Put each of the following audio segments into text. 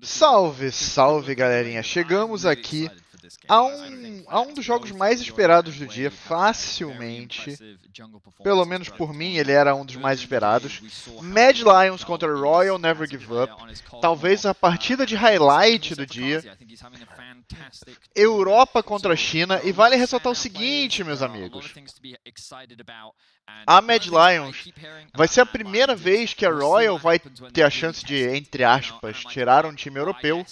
Salve, salve galerinha, chegamos aqui a um dos jogos mais esperados do dia, facilmente, pelo menos por mim ele era um dos mais esperados. Mad Lions contra Royal Never Give Up, talvez a partida de highlight do dia. Europa contra a China, e vale ressaltar o seguinte, meus amigos. A Mad Lions vai ser a primeira vez que a Royal vai ter a chance de, entre aspas, tirar um time europeu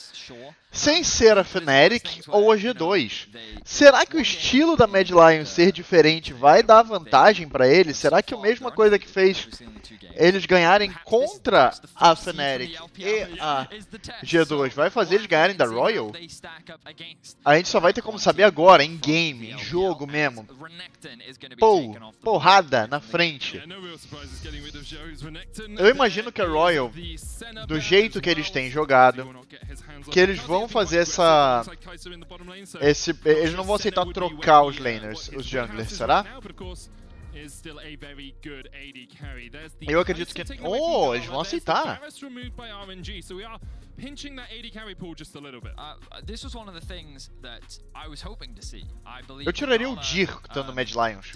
sem ser a Fnatic ou a G2. Será que o estilo da Mad Lions ser diferente vai dar vantagem para eles? Será que a mesma coisa que fez eles ganharem contra a Fnatic e a G2 vai fazer eles ganharem da Royal? A gente só vai ter como saber agora, em game, em jogo mesmo. Porrada na frente. Eu imagino que a Royal, do jeito que eles têm jogado, que eles vão fazer eles não vão aceitar trocar os laners, os junglers, será? Eu acredito que... Oh, eles vão aceitar. Eu tiraria o Dir estando Mad Lions.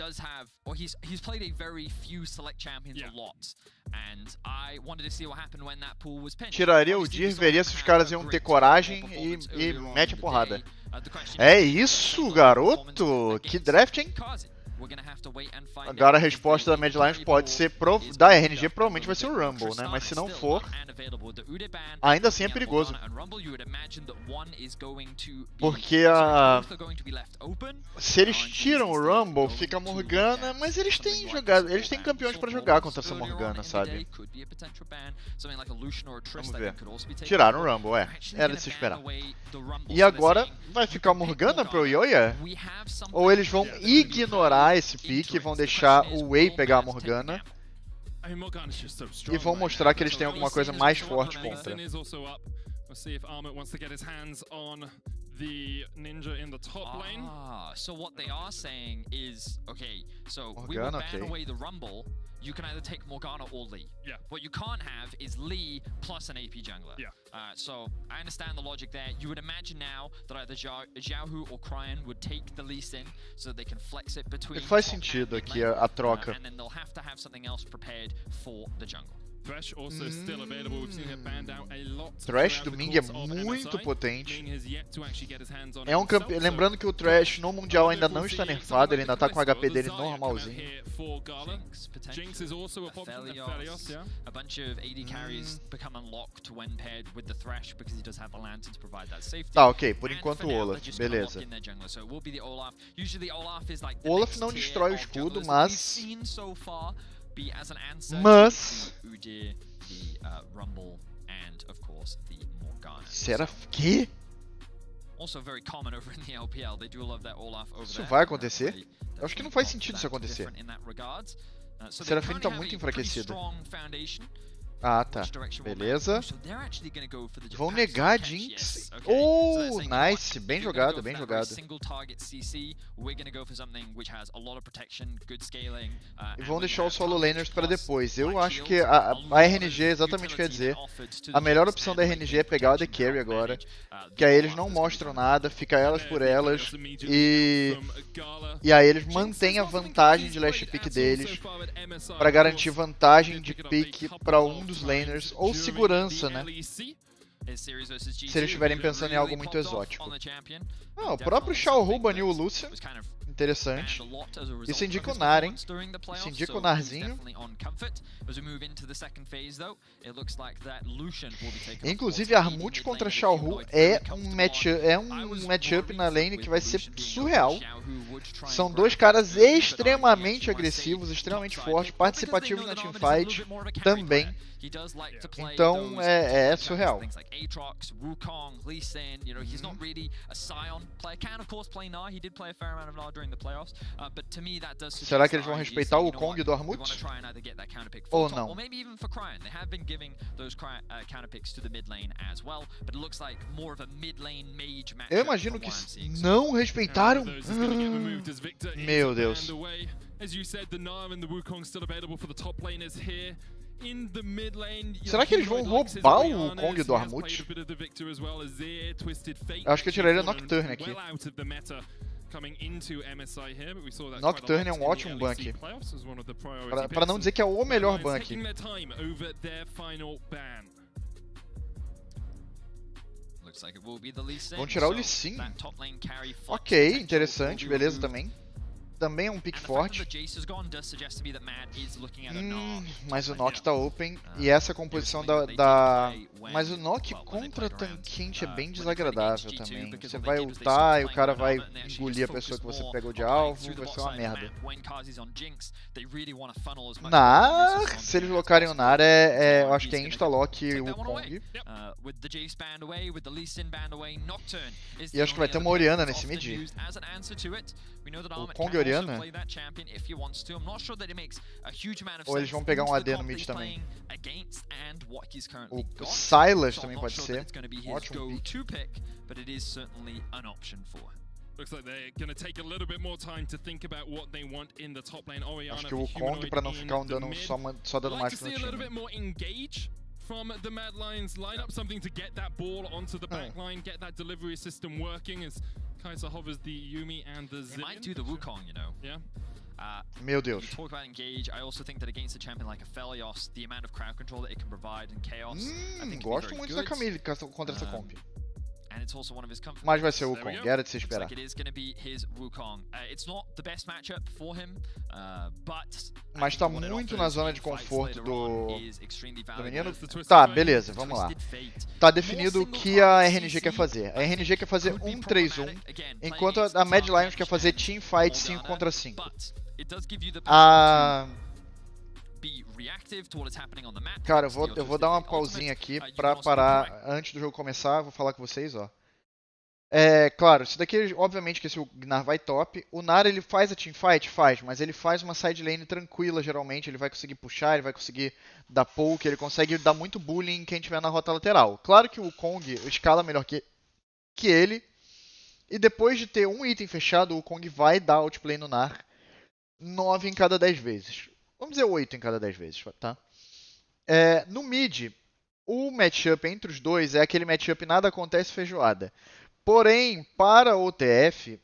Tiraria o Dir, veria se os caras iam ter coragem e mete a porrada. É isso, garoto! Que draft, hein? Agora a resposta da Mad Lions pode ser da RNG, provavelmente vai ser o Rumble, né? Mas se não for, ainda assim é perigoso. Porque se eles tiram o Rumble, fica a Morgana, mas eles têm campeões pra jogar contra essa Morgana, sabe? Vamos ver. Tiraram o Rumble, era de se esperar. E agora vai ficar a Morgana pro Yoya? Ou eles vão ignorar esse pick e vão deixar o Wei pegar a Morgana e vão mostrar que eles têm alguma coisa mais forte contra. Morgana, ok. You can either take Morgana or Lee. Yeah. What you can't have is Lee plus an AP jungler. Yeah. So I understand the logic there. You would imagine now that either Xiaohu or Cryan would take the Lee Sin so they can flex it between. Faz sentido aqui a troca. And then they'll have to have something else prepared for the jungle. Thresh do Ming é muito potente. Lembrando que o Thresh no Mundial ainda não está nerfado, ele ainda está com o HP dele normalzinho. Tá, ok, por enquanto o Olaf, beleza. O Olaf não destrói o escudo, mas... Será que? Isso vai acontecer? Eu acho que não faz sentido isso acontecer. Serafim tá muito enfraquecido. Ah, tá. Beleza. Vão negar a Jinx. Oh, nice. Bem jogado, bem jogado. E vão deixar os solo laners para depois. Eu acho que a RNG é exatamente o que quer dizer. A melhor opção da RNG é pegar o AD Carry agora. Que aí eles não mostram nada, fica elas por elas. E aí eles mantêm a vantagem de last pick deles para garantir vantagem de pick para um dos laners, ou segurança, né? Se eles estiverem pensando em algo muito exótico. O próprio Xiaohu baniu o Lucian. Interessante. Isso indica o Nar, hein? Isso indica o Narzinho. Inclusive, Armut contra Xiaohu é um matchup na lane que vai ser surreal. São dois caras extremamente agressivos, extremamente fortes, participativos na teamfight também. Então é surreal. Será que eles vão respeitar o Kong do Armut? Ou não? Eu imagino que não respeitaram. Meu Deus. Será que eles vão roubar o Kong do Armut? Acho que eu tiraria Nocturne aqui. Nocturne é um ótimo bank. Pra não dizer que é o melhor bank. Vão tirar o Lee Sin. Ok, interessante, beleza também. Também é um pick forte. Mas o Nock tá open. E essa composição Mas o Nock contra Tankente é bem desagradável também. Você vai ultar e o cara vai engolir a pessoa que você pegou de alvo. Vai ser uma merda. Nar, se eles colocarem o Nar, eu acho que é insta-lock o Kong. E acho que vai ter uma Orianna nesse mid. O Kong e Orianna? Ou eles vão pegar um AD no mid também? O Silas também pode ser. Ótimo pick. Acho que o Kong, pra não ficar um dano só dando mágico no time. From the Mad Lions lineup, something to get that ball onto the backline, get that delivery system working as Kaiser hovers the Yuumi and the Zillion. It might do the Wukong, you know. Yeah. Meu Deus. You talk about engage. I also think that against a champion like a Felios, the amount of crowd control that it can provide in chaos, I think gosto muito da Camille contra essa comp. And it's also one of his comfort. Mas vai ser o Wukong, era de se esperar. Like it is going to be his Wukong. It's not the best matchup for him, but mas tá muito na zona de conforto do menino. Tá, beleza, vamos lá. Tá definido o que a RNG quer fazer. A RNG quer fazer 1-3-1, enquanto a Mad Lions quer fazer teamfight 5 contra 5. Cara, eu vou dar uma pausinha aqui pra parar antes do jogo começar. Vou falar com vocês, ó. Claro, isso daqui, obviamente que esse Nar vai top. O Nar, ele faz a teamfight? Faz, mas ele faz uma side lane tranquila, geralmente. Ele vai conseguir puxar, ele vai conseguir dar poke, ele consegue dar muito bullying em quem estiver na rota lateral. Claro que o Kong escala melhor que ele. E depois de ter um item fechado, o Kong vai dar outplay no Nar 9 em cada 10 vezes. Vamos dizer 8 em cada 10 vezes, tá? No mid, o matchup entre os dois é aquele matchup nada acontece feijoada. Porém, para o TF,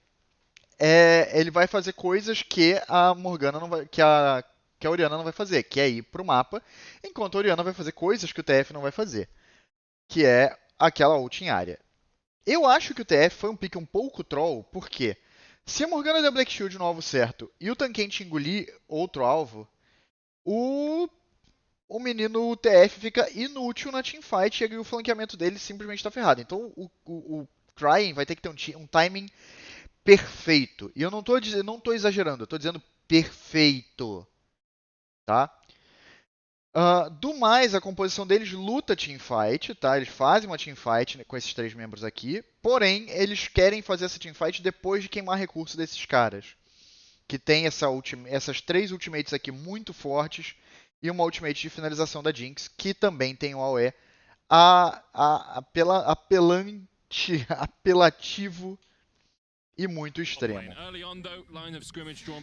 ele vai fazer coisas que a Morgana não vai, que a Orianna não vai fazer, que é ir pro mapa, enquanto a Orianna vai fazer coisas que o TF não vai fazer, que é aquela ult em área. Eu acho que o TF foi um pick um pouco troll, porque se a Morgana der Black Shield no alvo certo e o Tankente engolir outro alvo, o menino TF fica inútil na teamfight e o flanqueamento dele simplesmente está ferrado. Então o Crying vai ter que ter um timing perfeito. E eu não tô exagerando, eu tô dizendo perfeito. Tá? Do mais, a composição deles luta teamfight, tá? Eles fazem uma teamfight com esses 3 membros aqui. Porém, eles querem fazer essa teamfight depois de queimar recursos desses caras. Que tem essas 3 ultimates aqui muito fortes e uma ultimate de finalização da Jinx, que também tem um AOE apelativo e muito extremo.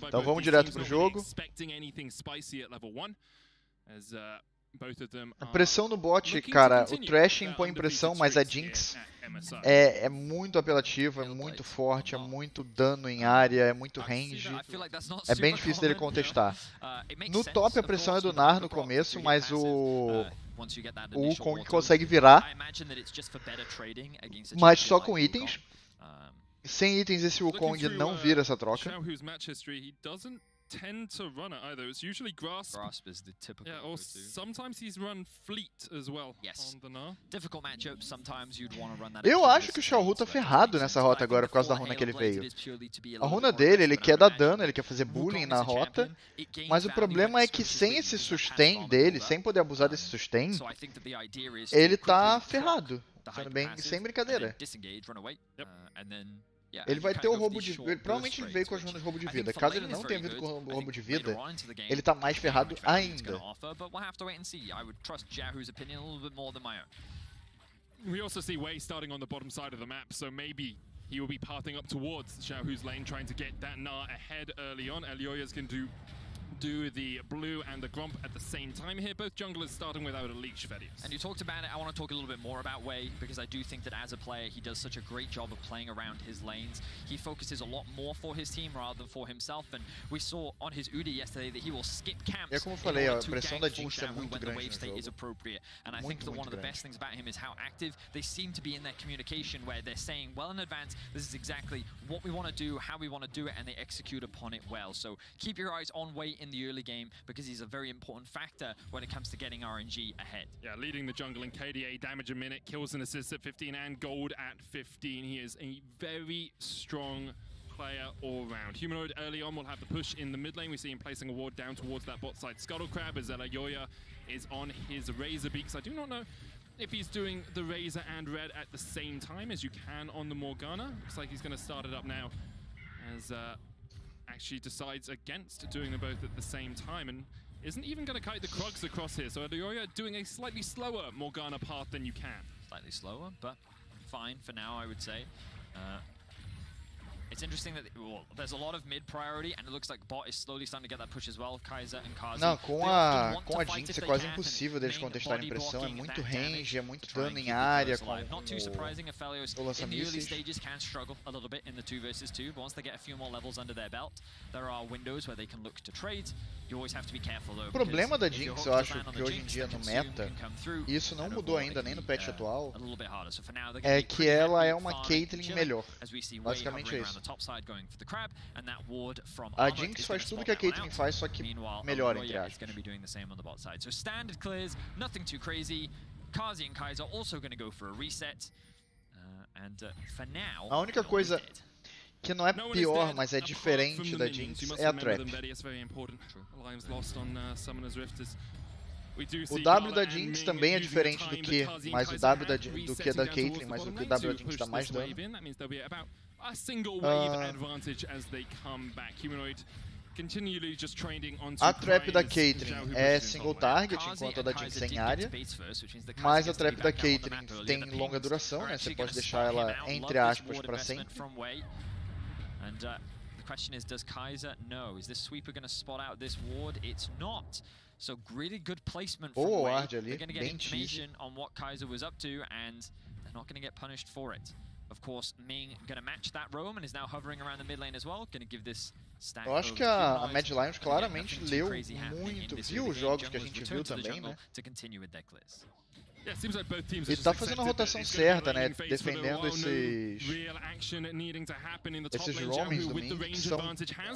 Então vamos direto pro jogo. A pressão no bot, cara, o Thrashing põe pressão, mas a Jinx é muito apelativa, é muito forte, é muito dano em área, é muito range. É bem difícil dele contestar. No top a pressão é do Nar no começo, mas o Kong consegue virar, mas só com itens. Sem itens esse Wukong não vira essa troca. Tend to run it either. It's usually Grasp. Grasp is the typical. Yeah, or sometimes he's run Fleet as well. Yes. On the Gnar. Difficult matchup. Sometimes you'd want to run that. Eu acho que o Xiaohu tá ferrado nessa rota agora por causa da runa que ele veio. A runa dele, ele quer dar dano, ele quer fazer bullying na rota, mas o problema é que sem esse sustain dele, sem poder abusar desse sustain, ele tá ferrado. Sendo bem, sem brincadeira. Ele vai ter o roubo de vida. Provavelmente ele veio com as runas de roubo de vida. Caso ele não tenha vindo com o roubo de vida, ele tá mais ferrado ainda. We also see Wei starting on the bottom side of the map, so maybe he will be pathing up towards Xiaohu's lane, trying to get that Gnar ahead early on. Elioya's can do do the blue and the Gromp at the same time here. Both junglers starting without a leash, Fedius. And you talked about it, I want to talk a little bit more about Wei, because I do think that as a player, he does such a great job of playing around his lanes. He focuses a lot more for his team rather than for himself, and we saw on his UDI yesterday that he will skip camps como eu falei, a pressão da Jinx é muito grande no jogo. is appropriate. And I think that one of the best things about him is how active they seem to be in their communication, where they're saying well in advance, this is exactly what we want to do, how we want to do it, and they execute upon it well. So keep your eyes on Wei in the early game, because he's a very important factor when it comes to getting RNG ahead. Yeah, leading the jungle in KDA, damage a minute, kills and assists at 15, and gold at 15. He is a very strong player all round. Humanoid early on will have the push in the mid lane. We see him placing a ward down towards that bot side Scuttle Crab as Yoya is on his Razor Beaks. I do not know if he's doing the Razor and Red at the same time, as you can on the Morgana. Looks like he's going to start it up now, as actually decides against doing them both at the same time, and isn't even going to kite the Krugs across here. So Yoya doing a slightly slower Morgana path than you can. Slightly slower, but fine for now, I would say. It's interesting that there's a lot of mid priority, and it looks like bot is slowly starting to get that push as well. Kaiser and Kazi. Não, com a Jinx é quase impossível deles contestarem pressão, é muito range, é muito dano em área com Not too surprising, Aphelios o in the early lança-mísseis. stages can struggle a little bit in the 2 versus 2, but once they get a few more levels under their belt, there are windows where they can look to trade. You always have to be careful though. O problema da Jinx, eu acho que hoje em dia no meta, e isso não mudou ainda nem no patch atual, é que ela é uma Caitlyn melhor. Basicamente é isso. A Jinx faz tudo que a Caitlyn faz, só que melhor, entre aspas. So standard clears, nothing too crazy. Kazi and Kaiser also going to go for a reset. For now, A única coisa que não é pior, mas é diferente da Jinx é a Trap. O W da Jinx também é diferente do que, mas o W do que da Caitlyn, mas o que o W da Jinx dá mais dano. A trap da Caitlyn é single target, enquanto a da Jinx é em área, mas a trap da Caitlyn tem longa duração, né? Você pode deixar ela, entre aspas, para sempre. And the question is, does Kaiser know? Is this sweeper going to spot out this ward? It's not. So really good placement from Wei. They're going to get information on what Kaiser was up to, and they're not going to get punished for it. Of course, Ming going to match that roam and is now hovering around the mid lane as well. Going to give this stack. Eu acho que a Mad Lions claramente leu muito, viu os jogos que a gente viu também, né? E tá fazendo a rotação certa, né? Defendendo esses roamings do Ming, que são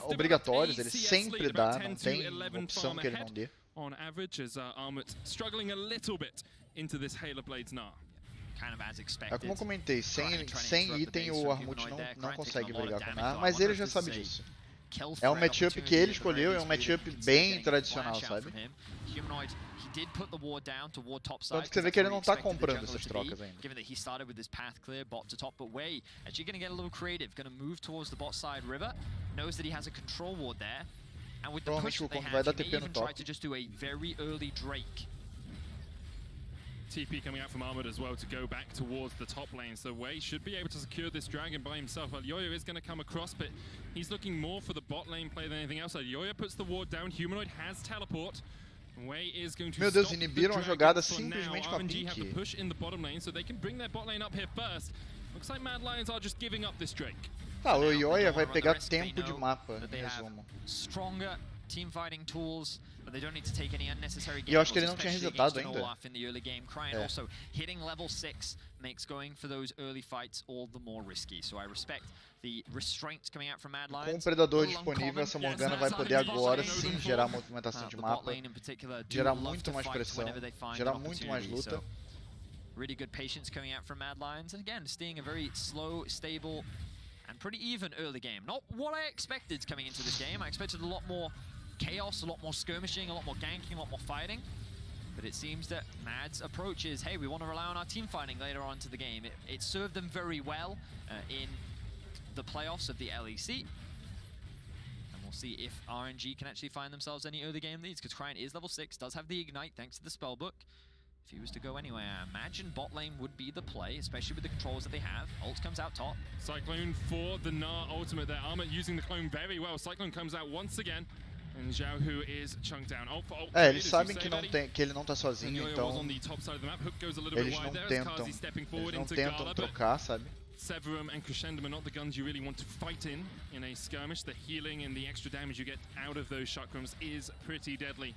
obrigatórios, ele sempre dá, não tem opção que ele não dê. On average, as Armut struggling a little bit into this Halo Blades Gnar. É como eu comentei, sem item o Armut não consegue brigar com nada, mas ele já sabe disso. É um matchup que ele escolheu, é um matchup bem tradicional, sabe? Tanto que você vê que ele não tá comprando essas trocas ainda. Provavelmente o Kong vai dar TP no top. TP coming out from Armored as well to go back towards the top lane. So Wei should be able to secure this dragon by himself. Yoya is going to come across, but he's looking more for the bot lane play than anything else. Yoya puts the ward down. Humanoid has teleport. Wei is going to Meu Deus, inibiram a jogada simplesmente com a RNG have the Pink. push in the bottom lane, so they can bring their bot lane up here first. Looks like Mad Lions are just giving up this Drake. Tá, o Yoya vai pegar tempo de mapa, em resumo. Stronger team fighting tools, but they don't need to take any unnecessary E eu acho que ele não tinha resetado ainda. in the early game. Crying also hitting level 6 makes going for those early fights all the more risky. So I respect the restraints coming out from Mad Lions. Com o predador disponível, essa Morgana vai poder agora sim gerar movimentação de mapa, gerar muito mais pressão, gerar muito mais luta. Really good patience coming out from Mad Lions, and again, seeing a very slow, stable, and pretty even early game. Not what I expected coming into this game. I expected a lot more chaos, a lot more skirmishing, a lot more ganking, a lot more fighting. But it seems that Mad's approach is, hey, we want to rely on our team fighting later on into the game. It served them very well in the playoffs of the LEC. And we'll see if RNG can actually find themselves any early game leads, because Cryan is level 6, does have the Ignite thanks to the spellbook. If he was to go anywhere, I imagine bot lane would be the play, especially with the controls that they have. Ult comes out top. Cyclone for the Gnar ultimate there. Armut using the clone very well. Cyclone comes out once again. And Xiaohu is chunked down. Ult for ult É, trade, eles as sabem you que, say, Betty. que ele não tá And sozinho, Yoyo então was on the top side of the map. Hook goes a little eles bit não wide there as tentam, Kazi stepping eles forward não into tentam Gala, but trocar, sabe? Severum and Crescendum are not the guns you really want to fight in a skirmish. The healing and the extra damage you get out of those chakrams is pretty deadly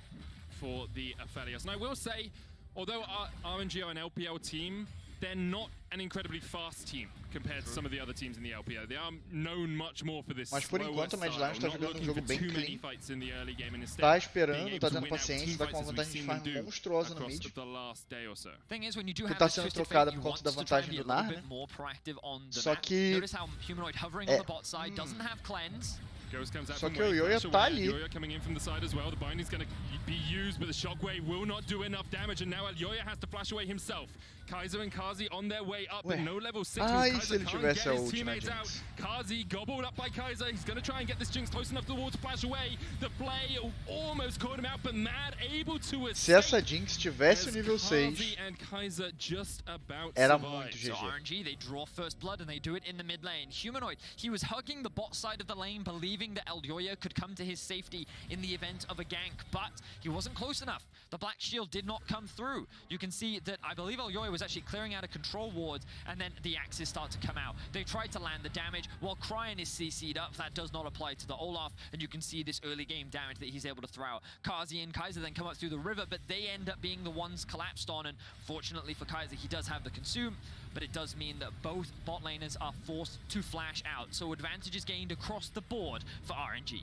for the Aphelios. And I will say, although RNG are an LPL team, they're not an incredibly fast team compared to some of the other teams in the LPL. They are known much more for this Mas por slower enquanto a Mad Lions tá style, not jogando looking jogo for bem too many clean. fights in the early game and instead Tá being esperando, able tá to tendo win out paciência, team tá com fights uma as we've vantagem de seen them farm do monstruosa no across mid. the last day or so. Thing is, when you do Que have tá this sendo Twisted trocada Fate, por you conta want da to try and vantagem be a do little Nar, bit né? more proactive on the Só map. que Notice how Humanoid hovering on the bot side doesn't have cleanse. Ghost comes out Só from que o way, Yoyo flash tá away. ali. Yoyo coming in from the side as well. The binding's going to be used, but the shockwave will not do enough damage, and now Yoyo has to flash away himself. Kaiser and Kazi on their way up, but Ué. no level 6. Ah, e Kaiser se ele can't tivesse get a his ult na teammates out. Jinx? Kazi gobbled up by Kaiser. He's going to try and get this Jinx close enough to the wall to flash away. The play almost caught him out, but Mad able to escape. Se essa Jinx tivesse o As nível Kazi 6, and Kaiser just about era survived. muito So GG. RNG, they draw first blood and they do it in the mid lane. Humanoid, he was hugging the bot side of the lane, believing that Elyoya could come to his safety in the event of a gank, but he wasn't close enough. The Black Shield did not come through. You can see that I believe Elyoya was actually clearing out a control ward, and then the axes start to come out. They tried to land the damage while Cryan is CC'd up. That does not apply to the Olaf, and you can see this early game damage that he's able to throw out. Kazi and Kaiser then come up through the river, but they end up being the ones collapsed on, and fortunately for Kaiser, he does have the consume, but it does mean that both bot laners are forced to flash out. So advantage is gained across the board for RNG.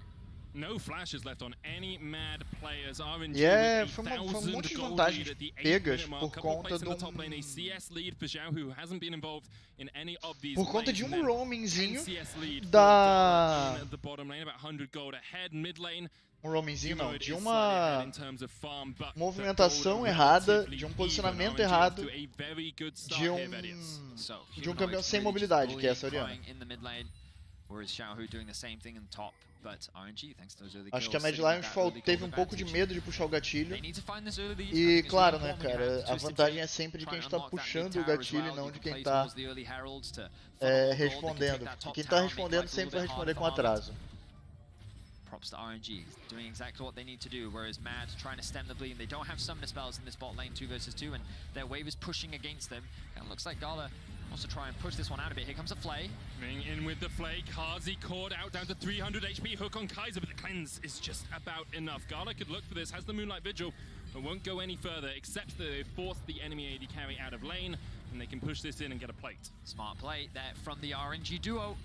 No flashes left on any Mad players. RNG E é, with foi a um 1,000 monte de gold vantagens lead at the 8 pegas minute mark. por Couple conta plays in de the top lane, a CS lead for Xiao, who hasn't been involved in any of these Por conta lanes, de and then roamingzinho 10 CS lead for da... Gala in the bottom lane, about 100 gold ahead. Mid lane, roamingzinho não, Humanoid de is slightly ahead uma in terms of farm, but movimentação the gold errada, relatively de um even. posicionamento RNG errado, off to a very good start de here, Vedius. So de um Humanoid campeão sem really just mobilidade, que é essa bullying Oriana. Cryan in the mid lane, whereas Xiaohu doing the same thing in top. But RNG, thanks to those early Acho que a kills, Mad sitting with Lions that early teve gold um pouco de advantage. medo de puxar o gatilho. They need to find this early lead. I E think it's claro, really né, important we cara, have a Twisted vantagem Fate, é sempre de try quem and está unlock that puxando mid o tower as gatilho e well. não You de can quem play está towards the early heralds to funnel gold. They can respondendo. take that top Quem está tower, make respondendo life a sempre vai little bit responder com harder for Armut. atraso. Props to RNG, doing exactly what they need to do, whereas Mad trying to stem the bleed. They don't have summoner spells in this bot lane 2 versus 2, and their wave is pushing against them. And it looks like Gala wants to try and push this one out a bit. Here comes a Flay. Coming in with the Flay, Kazi caught out down to 300 HP, hook on Kaiser, but the cleanse is just about enough. Gala could look for this, has the Moonlight Vigil, but won't go any further, except that they forced the enemy AD carry out of lane, and they can push this in and get a plate. Smart play there from the RNG duo.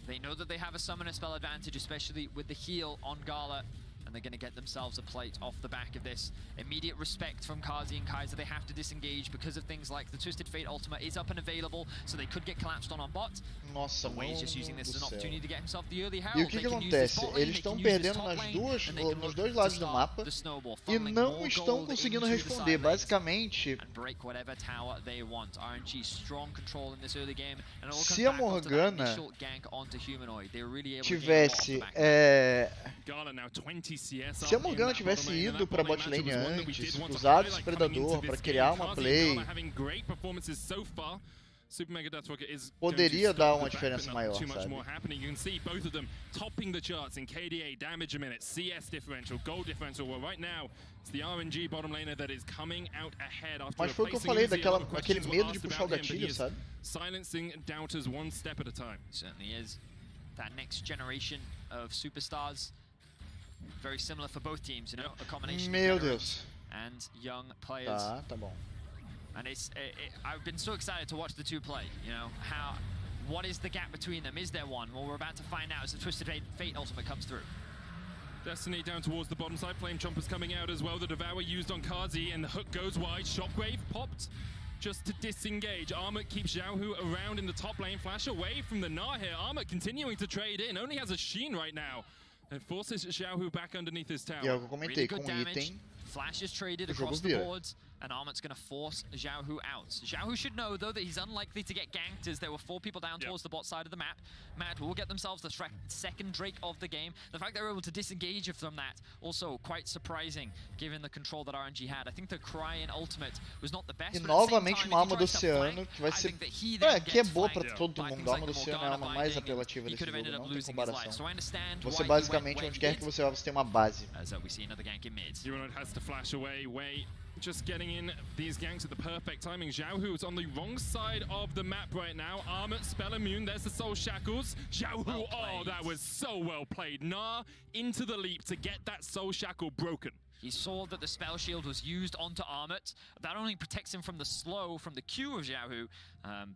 They know that they have a summoner spell advantage, especially with the heal on Gala, and they're going to get themselves a plate off the back of this. Immediate respect from Kazi and Kaiser. They have to disengage because of things like the Twisted Fate Ultima is up and available, so they could get collapsed on bot. Nossa, But Way's just using mano this do as an céu. opportunity to get himself the early E o herald. que They que can use this acontece? bot lane, Eles they can estão use this perdendo top nas lane, duas, and they can nos look dois to lados do start mapa the snowball, e funneling não more estão gold conseguindo into the responder. side lanes Basicamente, and break whatever tower they want. RNG strong control in this early game, and it all comes se a back after that Morgana initial gank onto Humanoid. They were really able to gain a lot off the tivesse back of that. Gala now 20 CS se a up in Morgana that tivesse bottom lane, and ido that para bot bot lane lane matchup was one that we antes, did want to usado o highlight coming into predador this para game. criar uma Kazi and play, Gala having great performances so far. Super Mega Death Rocket is poderia going to dar stop uma the back, diferença but maior, not too much sabe? more happening. You can see both of them topping the charts in KDA, damage a minute, CS differential, gold differential. Well, right now, it's the RNG bottom laner that is coming out ahead after Mas foi o que eu replacing falei, Uzi. A lot of daquele questions were medo de asked puxar o about him, but he gatilho, is sabe? silencing doubters one step at a time. Certainly is. That next generation of superstars, very similar for both teams, you know, a combination Meu of veterans Deus. and young players. Tá bom. And I've been so excited to watch the two play, you know, what is the gap between them? Is there one? Well, we're about to find out as the Twisted Fate Ultimate comes through. Destiny down towards the bottom side, Flame Chompers coming out as well, the Devour used on Kazi, and the hook goes wide, Shockwave popped just to disengage. Armut keeps Xiaohu around in the top lane, flash away from the Gnar here. Armut continuing to trade in, only has a Sheen right now, and forces Xiaohu back underneath his tower. E é o que eu comentei, Really com good damage. item, Flash is traded o jogo across the vira. boards, and Armut's going to force Xiaohu out. Xiaohu should know, though, that he's unlikely to get ganked as there were 4 people down towards the bot side of the map. Mad will get themselves the second Drake of the game. The fact they were able to disengage from that, also quite surprising, given the control that RNG had. I think the Cryan ultimate was not the best. E novamente uma alma do oceano, que vai ser... que é boa pra todo mundo. A alma do oceano é a alma mais apelativa desse jogo, não tem comparação. Você basicamente, onde quer que você vá, você tem uma base. Humanoid has to flash away. Wei just getting in these ganks at the perfect timing. Xiaohu is on the wrong side of the map right now. Armut, spell immune, there's the soul shackles. Xiaohu, oh, that was so well played. Nah into the leap to get that soul shackle broken. He saw that the spell shield was used onto Armut. That only protects him from the slow, from the Q of Xiaohu,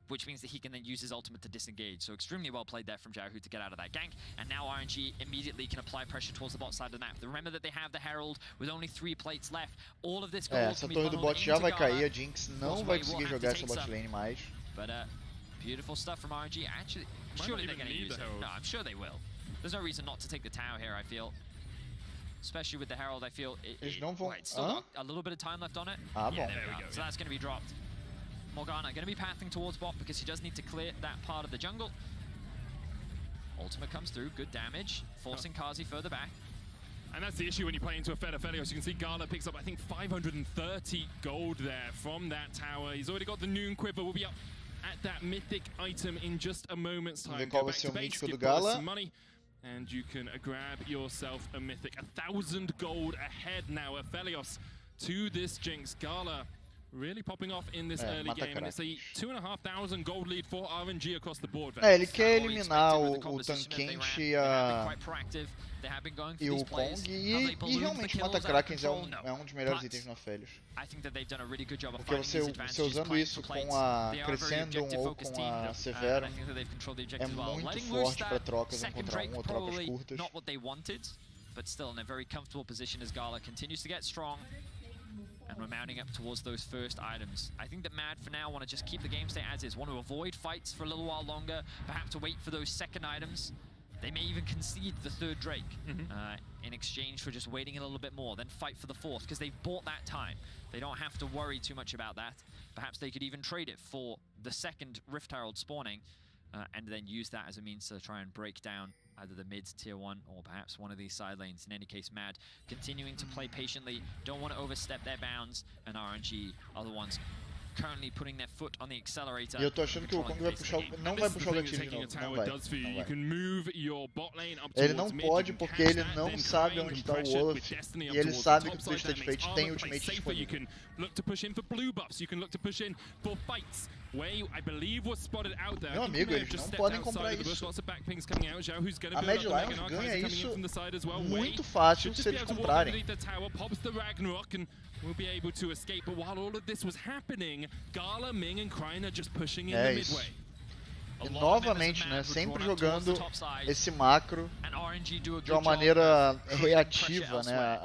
which means that he can then use his ultimate to disengage. So extremely well played there from Xiaohu to get out of that gank. And now RNG immediately can apply pressure towards the bot side of the map. Remember that they have the Herald with only 3 plates left. All of this gold essa torre do bot já vai cair, a Jinx não vai conseguir jogar essa bot lane mais. But beautiful stuff from RNG. Actually, surely they're going to use it. No, I'm sure they will. There's no reason not to take the tower here, I feel. Especially with the Herald, I feel it's still got a little bit of time left on it. Ah, yeah, there we go. So that's going to be dropped. Morgana going to be pathing towards bot because he does need to clear that part of the jungle. Ultimate comes through, good damage, forcing Kazi further back. And that's the issue when you play into a Felios. You can see Gala picks up, I think, 530 gold there from that tower. He's already got the Noon Quiver. We'll be up at that mythic item in just a moment's time. Go back to base, give some money. And you can grab yourself a mythic. 1,000 gold ahead now. Felios to this Jinx. Gala really popping off in this early game. And it's a 2,500 gold lead for RNG across the board. Ele quer eliminar o Tankente e o Kong. E realmente mata Krakens é um dos melhores itens no Aphelios. Porque você usando isso com a Crescendon ou com a Severum é muito forte para trocas contra ou trocas curtas. But still in a very comfortable position as Gala continues to get strong. And we're mounting up towards those first items. I think that Mad for now want to just keep the game state as is. Want to avoid fights for a little while longer. Perhaps to wait for those second items. They may even concede the 3rd Drake in exchange for just waiting a little bit more. Then fight for the 4th because they've bought that time. They don't have to worry too much about that. Perhaps they could even trade it for the 2nd Rift Herald spawning and then use that as a means to try and break down either the mid tier 1 or perhaps one of these side lanes. In any case, Mad continuing to play patiently, don't want to overstep their bounds, and RNG are the ones currently putting their foot on the accelerator. E eu tô achando que o Kong vai puxar, não vai puxar o gatilho de novo, não vai. Ele não pode porque ele não sabe onde está o Olaf e ele sabe que o Twisted Fate tem ultimate disponível. Meu amigo, eles não podem comprar isso. A Mad Lions ganha isso muito fácil se eles comprarem. Will be able to escape, but while all of this was happening, Gala, Ming and Cryan are just pushing in the midway. E novamente, né, sempre jogando esse macro de uma maneira reativa, né.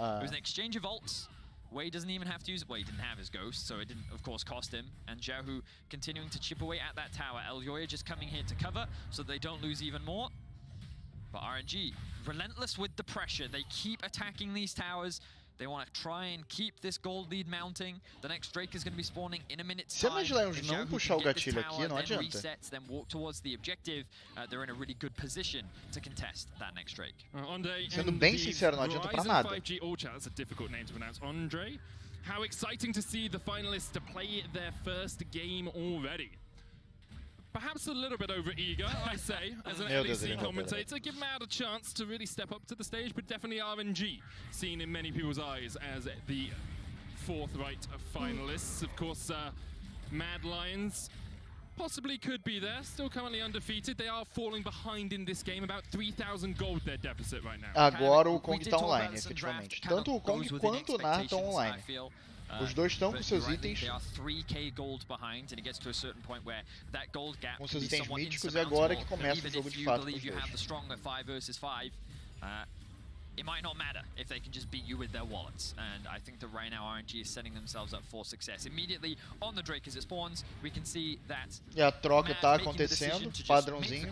Wei doesn't even have to use it. Well, he didn't have his ghost, so it didn't, of course, cost him. And Xiaohu continuing to chip away at that tower. Elyoya just coming here to cover so they don't lose even more. But RNG, relentless with the pressure. They keep attacking these towers. They want to try and keep this gold lead mounting. The next Drake is going to be spawning in a minute's time. Se a Mad Lions não puxar o gatilho aqui, não adianta. Resets, then walk towards the objective. They're in a really good position to contest that next Drake. Sendo bem sincero, não adianta pra nada. 5G All Chat, that's a difficult name to pronounce. Andre, how exciting to see the finalists to play their first game already. Perhaps a little bit over-eager, I say, as an LEC commentator. Give Mad a chance to really step up to the stage, but definitely RNG, seen in many people's eyes as the 4th right of finalists. Of course, Mad Lions possibly could be there, still currently undefeated. They are falling behind in this game, about 3,000 gold their deficit right now. Agora o Kong tá online, efetivamente. Tanto o Kong quanto o Nar estão online. Os dois estão com seus itens, com seus itens míticos, e agora que começa o jogo de fato com os dois. It might not matter if they can just beat you with their wallets, and I think that right now RNG is setting themselves up for success. Immediately on the Drake as it spawns, we can see that e a troca tá acontecendo, padrãozinho.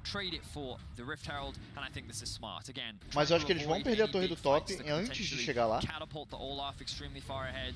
Trade it for the Rift Herald, and I think this is smart. Again, mas eu acho que eles vão perder a torre do top antes de chegar lá. Catapult the Olaf extremely far ahead.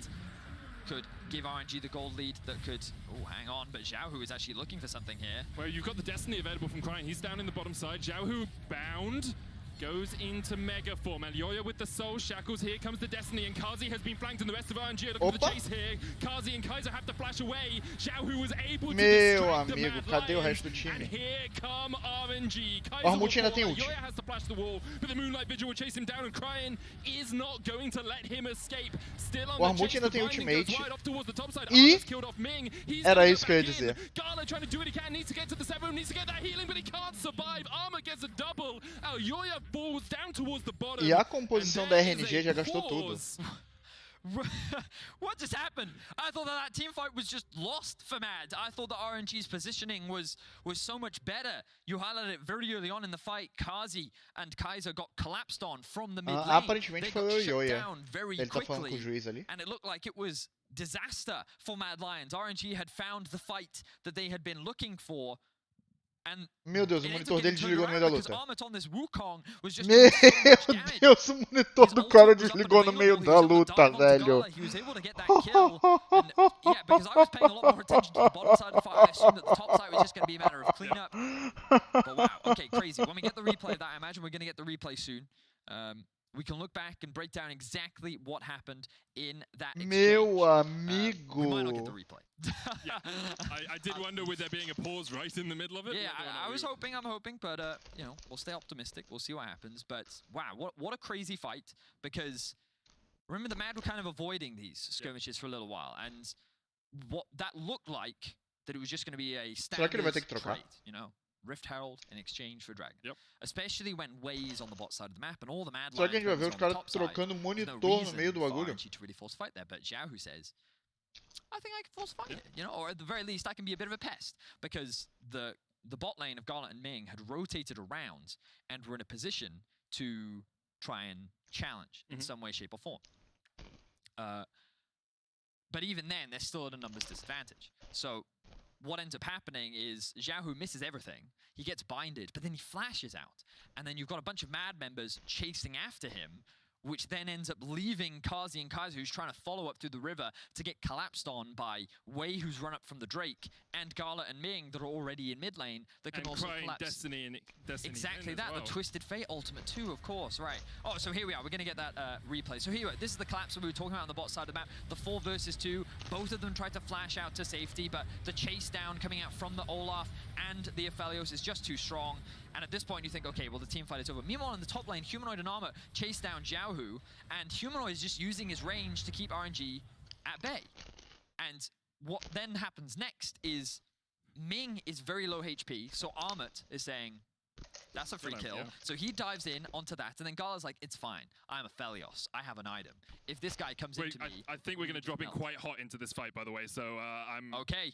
could give RNG the gold lead, that could... Oh, hang on, but Xiaohu is actually looking for something here. Well, you've got the Destiny available from Crying. He's down in the bottom side. Xiaohu bound. Goes into Mega form. Elyoya with the Soul Shackles. Here comes the Destiny, and Kazi has been flanked, and the rest of RNG are looking for the chase here. Kazi and Kaiser have to flash away. Xiaohu was able to distract the Mad cadê o Lions, resto do time? and here come RNG. O Armut ainda tem ult. Elyoya has to flash the wall, but the Moonlight Vigil will chase him down, and Crying is not going to let him escape. Still on O the Armut chase, ainda the tem Binding ultimate. goes right off towards the top side. E Armut's killed off Ming. He's era gonna isso go que eu ia back in. dizer. Gala trying to do what he can, needs to get to the 7, needs to get that healing, but he can't survive. Armor gets a double. Elyoya falls down towards the bottom. E a composição da RNG já gastou tudo. What just happened? I thought that team fight was just lost for Mad. I thought that RNG's positioning was so much better. You highlighted it very early on in the fight. Kazi and Kaiser got collapsed on from the mid lane. Aparentemente they foi got o shut Elyoya. down very Ele tá falando com o quickly, juiz ali. and it looked like it was disaster for Mad Lions. RNG had found the fight that they had been looking for. And Meu Deus, o monitor dele desligou no meio da luta. Meu Deus, o monitor do cara desligou no meio da luta, velho. We can look back and break down exactly what happened in that exchange. Meu amigo. We might not get the replay. Yeah, I did wonder with there being a pause right in the middle of it. Yeah, I was hoping, but you know, we'll stay optimistic. We'll see what happens. But wow, what a crazy fight! Because remember, the Mad were kind of avoiding these skirmishes for a little while, and what that looked like that it was just going to be a standard trade, you know. Rift Herald in exchange for Dragon. Yep. Especially when Wei is on the bot side of the map and all the Mad Lions. Só que a gente vai ver os caras trocando monitor no meio do bagulho. To really force fight there, but Xiaohu says, I think I can force fight it, you know, or at the very least I can be a bit of a pest, because the bot lane of Gala and Ming had rotated around and were in a position to try and challenge in some way, shape, or form. But even then, they're still at a numbers disadvantage. So what ends up happening is Xiaohu misses everything. He gets binded, but then he flashes out. And then you've got a bunch of Mad members chasing after him, which then ends up leaving Kazi and Kaiser, who's trying to follow up through the river, to get collapsed on by Wei, who's run up from the Drake, and Gala and Ming, that are already in mid lane, that can also collapse. Destiny and Destiny exactly that, well. The Twisted Fate ultimate too, of course, right. Oh, so here we are, we're gonna get that replay. So here, this is the collapse that we were talking about on the bot side of the map, the 4 versus 2, both of them tried to flash out to safety, but the chase down coming out from the Olaf and the Aphelios is just too strong. And at this point you think, okay, well the team fight is over. Meanwhile in the top lane, Humanoid and Armor chase down Xiaohu, and Humanoid is just using his range to keep RNG at bay. And what then happens next is Ming is very low HP, so Armut is saying, that's a free kill. Yeah. So he dives in onto that, and then Gala's like, it's fine. I'm a Aphelios. I have an item. If this guy comes into me... I think we're going to drop in quite hot into this fight, by the way, so I'm... Okay.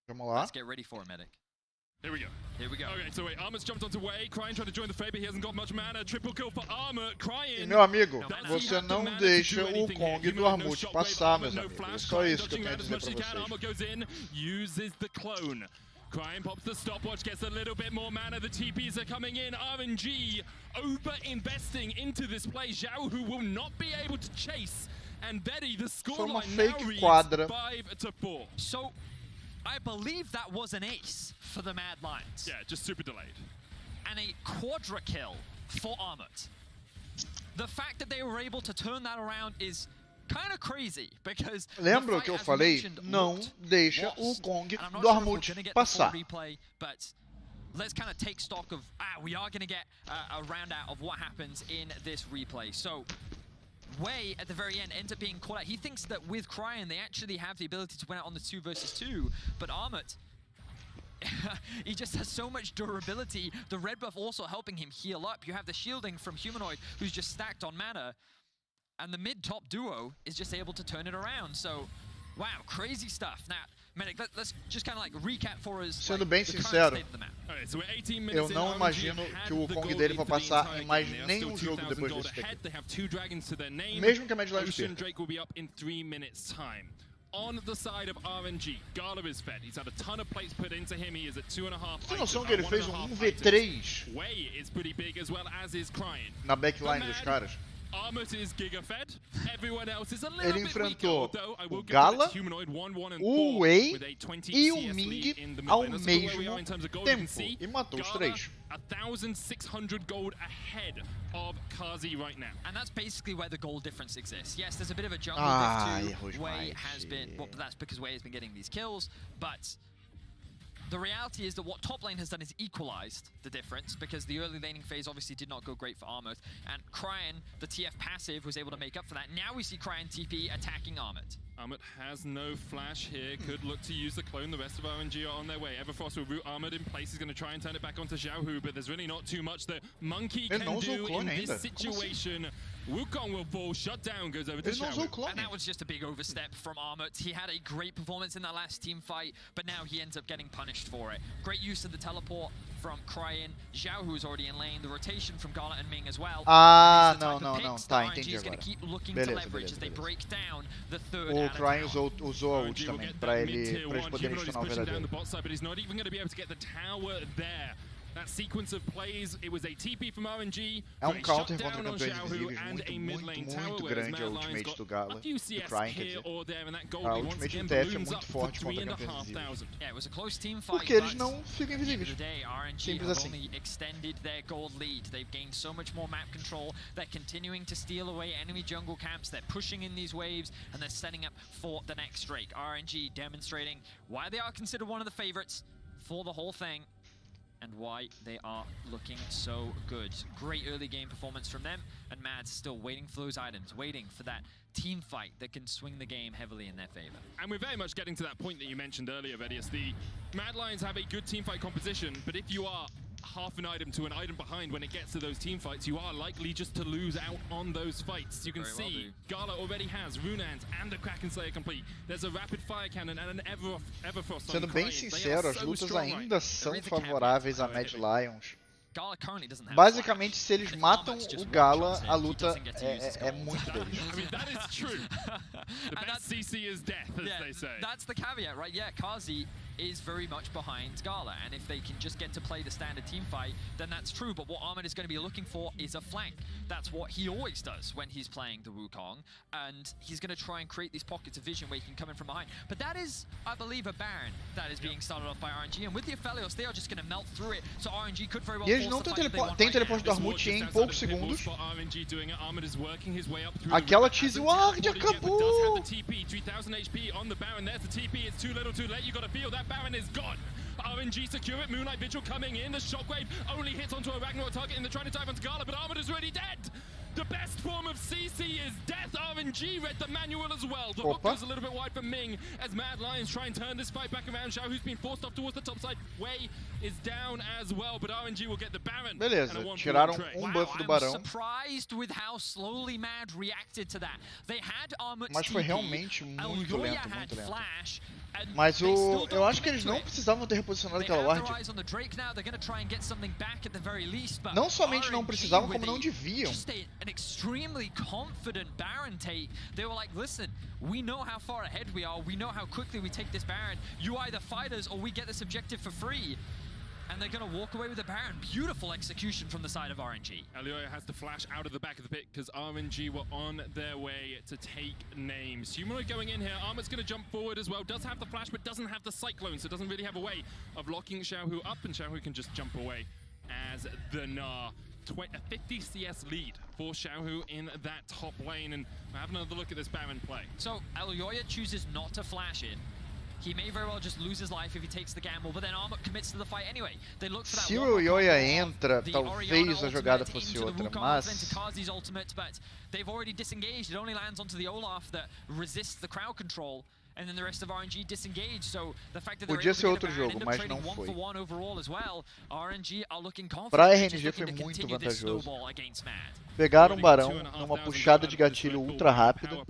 Vamos lá. Let's get ready for it, medic. Here we go. Here we go. Okay, so wait, Armut's jumped onto Wei, Crying trying to join the fray, but he hasn't got much mana. Triple kill for Armut, Crying. E meu amigo, você não deixa o Kong do Armut passar, meus amigos. É só isso que eu tenho a dizer pra vocês. Armut goes in, uses the clone. Crying pops the stopwatch, gets a little bit more mana. The TPs are coming in. RNG over-investing into this play. Xiaohu will not be able to chase. And Betty, the scoreline now reads 5-4. So, I believe that was an ace for the Mad Lions. Yeah, just super delayed. And a quadra kill for Armut. The fact that they were able to turn that around is kind of crazy, because lembra que eu falei, não deixa o Kong do Armut passar. But let's kind of take stock of, we are going to get a round out of what happens in this replay. So Wei, at the very end, ends up being caught out. He thinks that with Crying, they actually have the ability to win out on the 2 versus 2, but Armut, he just has so much durability. The red buff also helping him heal up. You have the shielding from Humanoid, who's just stacked on mana, and the mid-top duo is just able to turn it around. So, wow, crazy stuff. Now, Medic, let's just kind of like recap for us. Sendo bem sincero, eu não imagino que o Kong dele vai passar em mais nenhum jogo depois desse daqui. Mesmo que a Mad Lions perca. On the side of RNG, Gala is fed. He's had a ton of plates put into him. He is at 2.5. Tem noção que ele fez um 1v3 Wei is pretty big as well as is Crying. Na backline dos caras? Armut is giga-fed. Everyone else is a little Ele bit enfrentou weaker, although I will o give credit Gala, to Humanoid 1, 1, and o 4 Wei with a 20 e o CS Ming lead in the mid ao lane. That's where we mesmo are in terms of gold. You can tempo see e matou os Gala, três. 1,600 gold ahead of Kazi right now. And that's basically where the goal difference exists. Yes, there's a bit of a jungle errou diff too. Wei demais. has been, well, that's because Wei has been getting these kills, but the reality is that what top lane has done is equalized the difference, because the early laning phase obviously did not go great for Armut, and Cryan, the TF passive, was able to make up for that. Now we see Cryan TP attacking Armut. Armut has no flash here, could look to use the clone. The rest of RNG are on their way. Everfrost will root Armut in place. He's going to try and turn it back onto Xiaohu, but there's really not too much that Monkey can do in this situation. Wukong will fall, shut down, goes over to Xiaohu. And that was just a big overstep from Armut. He had a great performance in that last team fight, but now he ends up getting punished for it. Great use of the teleport from Cryan. Xiaohu's already in lane. The rotation from Gala and Ming as well. Ah, não. Tá, entendi agora. O Cryan usou a ult também, pra eles poderem stunar o verdadeiro. That sequence of plays, it was a TP from RNG. É counter contra campeões invisíveis muito grande a ultimate do Gala, do Cryan, quer dizer. A ultimate do TF é muito forte contra campeões invisíveis. Porque eles não ficam invisíveis. Simples assim. Extended their gold lead. They've gained so much more map control. They're continuing to steal away enemy jungle camps. They're pushing in these waves, and they're setting up for the next Drake. RNG demonstrating why they are considered one of the favorites for the whole thing, and why they are looking so good. Great early game performance from them, and Mad's still waiting for those items, waiting for that team fight that can swing the game heavily in their favor. And we're very much getting to that point that you mentioned earlier, Vedius. The Mad Lions have a good team fight composition, but if you are half an item to an item behind when it gets to those team fights, you are likely just to lose out on those fights. You can see Gala already has Runans and the Kraken Slayer complete. There's a rapid fire cannon and an Everfrost. Sendo bem sincero, as lutas ainda são favoráveis a Mad Lions. Basicamente, se eles matam o Gala, a luta é muito deles. I mean, that is true. The best CC is death, as they say. That's the caveat, right? Yeah, Kazi is very much behind Gala, and if they can just get to play the standard team fight, then that's true. But what Armut is going to be looking for is a flank. That's what he always does when he's playing the Wukong, and he's going to try and create these pockets of vision where he can come in from behind. But that is, I believe, a Baron that is being started off by RNG, and with the Aphelios, they are just going to melt through it, so RNG could very well force the fight. Tem teleporte do Armut em poucos segundos. Aquela cheese ward acabou! 3000 HP on the Baron. There's the TP. It's too little, too late. You got to feel that Baron is gone. RNG secure it. Moonlight Vigil coming in. The shockwave only hits onto a Ragnarok target, and they're trying to dive onto Gala, but Armut is already dead. The best form of CC is death. RNG read the manual as well. The hook goes a little bit wide for Ming as Mad Lions try and turn this fight back around. Xiao, who's been forced off towards the top side. Wei is down as well, but RNG will get the Baron. Beleza, tiraram buff do Barão. I'm surprised with how slowly Mad reacted to that. They had Armut's Mas foi realmente muito lento, muito lento. Mas eu acho que eles não precisavam ter reposicionado aquela ward. Não somente não precisavam, como não deviam. An extremely confident Baron take. They were like, listen, we know how far ahead we are. We know how quickly we take this Baron. You either fight us or we get this objective for free. And they're going to walk away with the Baron. Beautiful execution from the side of RNG. Elioya has to flash out of the back of the pit because RNG were on their way to take names. Humanoid going in here. Armut's going to jump forward as well. Does have the flash, but doesn't have the Cyclone, so doesn't really have a way of locking Xiaohu up, and Xiaohu can just jump away as the Gnar. A 50 CS lead for Xiaohu in that top lane, and we'll have another look at this Baron play. So Elioya chooses not to flash in. He may very well just lose his life if he takes the gamble, but then Armut commits to the fight anyway. They look for that. Se o Elioya entra, talvez a jogada fosse outra, mas but they've already disengaged. It only lands onto the Olaf that resists the crowd control. And then the rest of RNG disengaged, so the fact that podia ser outro jogo, mas não foi. Para a RNG foi muito vantajoso. Pegaram o Barão numa puxada de gatilho ultra rápida. E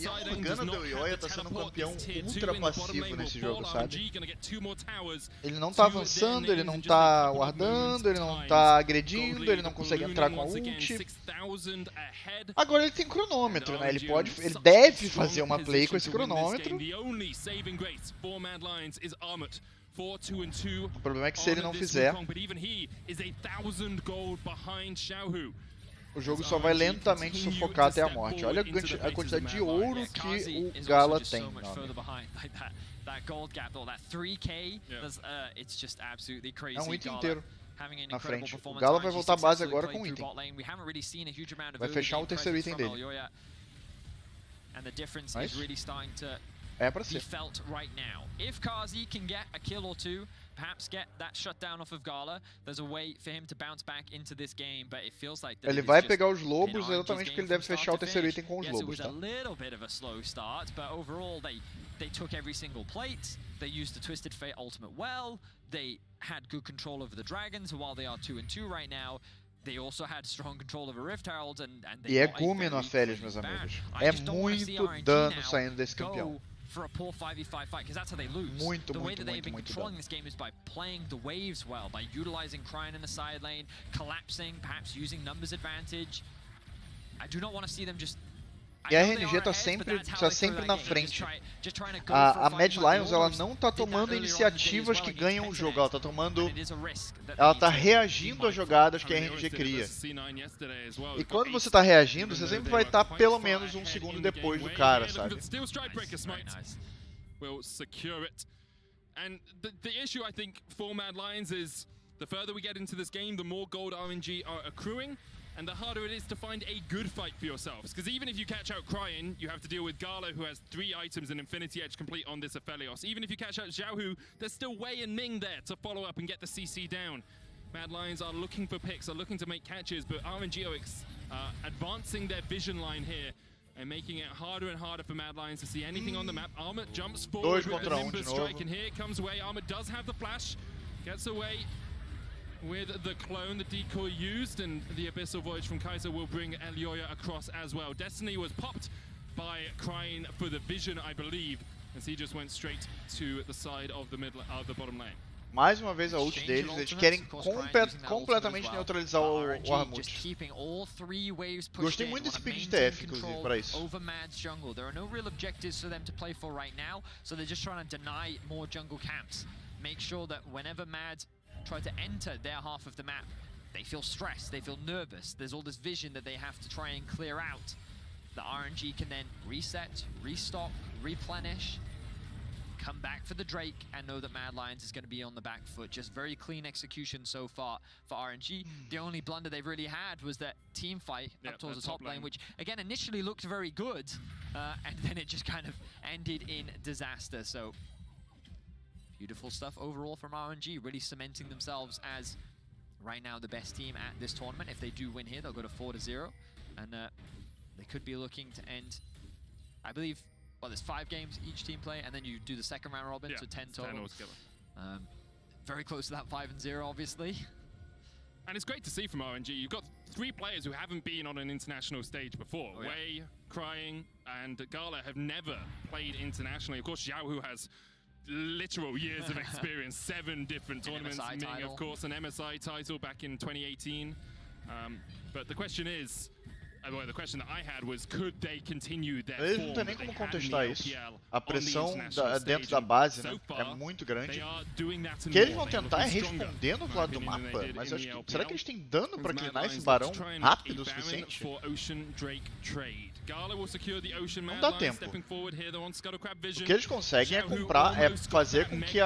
eu não me engano, o Elioya tá sendo um campeão ultra passivo nesse jogo, sabe? Ele não tá avançando, ele não tá guardando, ele não tá agredindo, ele não consegue entrar com a ult. Agora ele tem cronômetro, né? Ele deve fazer uma play com esse cronômetro. O problema é que se ele não fizer, o jogo só vai lentamente sufocar até a morte. Olha a quantidade de ouro que o Gala tem. É um item inteiro na frente. O Gala vai voltar à base agora com um item. Vai fechar o terceiro item dele. Mas é pra ser. Ele vai pegar os lobos exatamente porque ele deve fechar o terceiro item com os lobos, tá? They took every single plate, they used the Twisted Fate ultimate well, they had good control over the dragons, while they are 2-2 right now. They also had strong control over Rift Herald and they E é gume no Aphelios, meus amigos. É muito dano saindo desse campeão. For a poor 5v5 fight, because that's how they lose. Muito, the way muito, that they've been muito controlling dano. this game is by playing the waves well, by utilizing Cryon in the side lane, collapsing, perhaps using numbers advantage. I do not want to see them just. E a RNG tá sempre na frente. A Mad Lions, ela não tá tomando iniciativas que ganham o jogo, ela tá reagindo às jogadas que a RNG cria. E quando você tá reagindo, você sempre vai estar pelo menos um segundo depois do cara, sabe? And the issue, I think, for Mad Lions is the further we get into this game, the more gold RNG are accruing. And the harder it is to find a good fight for yourselves. Because even if you catch out Cryin, you have to deal with Gala, who has 3 items and Infinity Edge complete on this Aphelios. Even if you catch out Xiaohu, there's still Wei and Ming there to follow up and get the CC down. Mad Lions are looking for picks, are looking to make catches, but RNG are advancing their vision line here and making it harder and harder for Mad Lions to see anything on the map. Armor jumps forward with the Nimbus strike, and here comes Wei. Armor does have the flash, gets away with the clone, the decoy used, and the Abyssal Voyage from Kaiser will bring Elyoya across as well. Destiny was popped by Cryin for the vision, I believe, as he just went straight to the side of the bottom lane. Mais uma vez a ult deles, eles querem completamente neutralizar o Armut. Gostei muito desse pick de TF, inclusive, para isso. Over Mad's jungle. There are no real objectives for them to play for right now, so they're just trying to deny more jungle camps. Make sure that whenever Mad try to enter their half of the map, they feel stressed, they feel nervous. There's all this vision that they have to try and clear out. The RNG can then reset, restock, replenish, come back for the Drake, and know that Mad Lions is going to be on the back foot. Just very clean execution so far for RNG. The only blunder they've really had was that team fight up towards the top lane, which again initially looked very good, and then it just kind of ended in disaster. So beautiful stuff overall from RNG, really cementing themselves as right now the best team at this tournament. If they do win here, they'll go to 4-0, and they could be looking to end, I believe, well, there's 5 games each team play, and then you do the second round robin, so 10 total. 10 altogether. Very close to that 5-0, obviously. And it's great to see from RNG. You've got 3 players who haven't been on an international stage before. Oh, yeah. Wei, Cryin, and Gala have never played internationally. Of course, Xiaohu has literal years of experience, 7 different tournaments, Ming, of course, an MSI title back in 2018. But the question is, well, the question that I had was, could they continue their Eles não tem nem como contestar isso. A pressão dentro da base, né, é muito grande. O que eles vão tentar é responder no outro lado do mapa, mas acho que, será que eles têm dano para clinar esse barão rápido o suficiente? Não dá tempo. O que eles conseguem é comprar, é fazer com que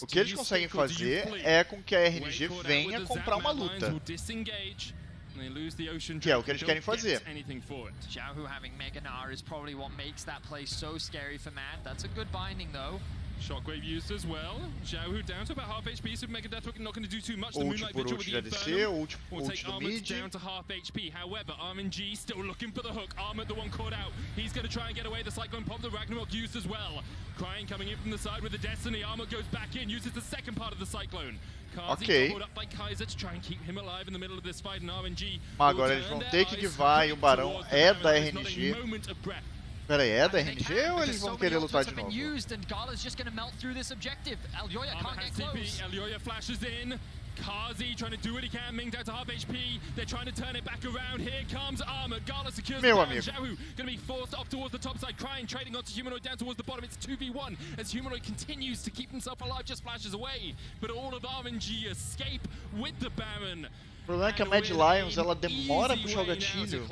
O que eles conseguem fazer é com que a RNG venha comprar uma luta. Que é o que eles querem fazer. Xiaohu having Mega Gnar is probably what makes that play so scary for Mad. That's a good binding though. Shockwave used as well. Xiaohu down to about half HP, so Mega Deathwick not going to do too much. The Moonlight Vigil with the Inferno will take Armut down to half HP. However, RNG still looking for the hook. Armut, the one caught out. He's going to try and get away. The Cyclone Pop, the Ragnarok used as well. Cryin coming in from the side with the Destiny. Armut goes back in, uses the second part of the Cyclone. Ok. Mas agora eles vão ter que divar e o Barão é da RNG. Pera aí, é da RNG ou eles vão querer lutar de novo? Kazi trying to do what he can, Ming down to half HP. They're trying to turn it back around. Here comes Armor. Gala secures the ground. Xiaohu going to be forced off towards the top side. Crying, trading onto Humanoid down towards the bottom. It's 2v1 as Humanoid continues to keep himself alive, just flashes away. But all of RNG escape with the Baron. O problema é que a Mad Lions ela demora a puxar o gatilho.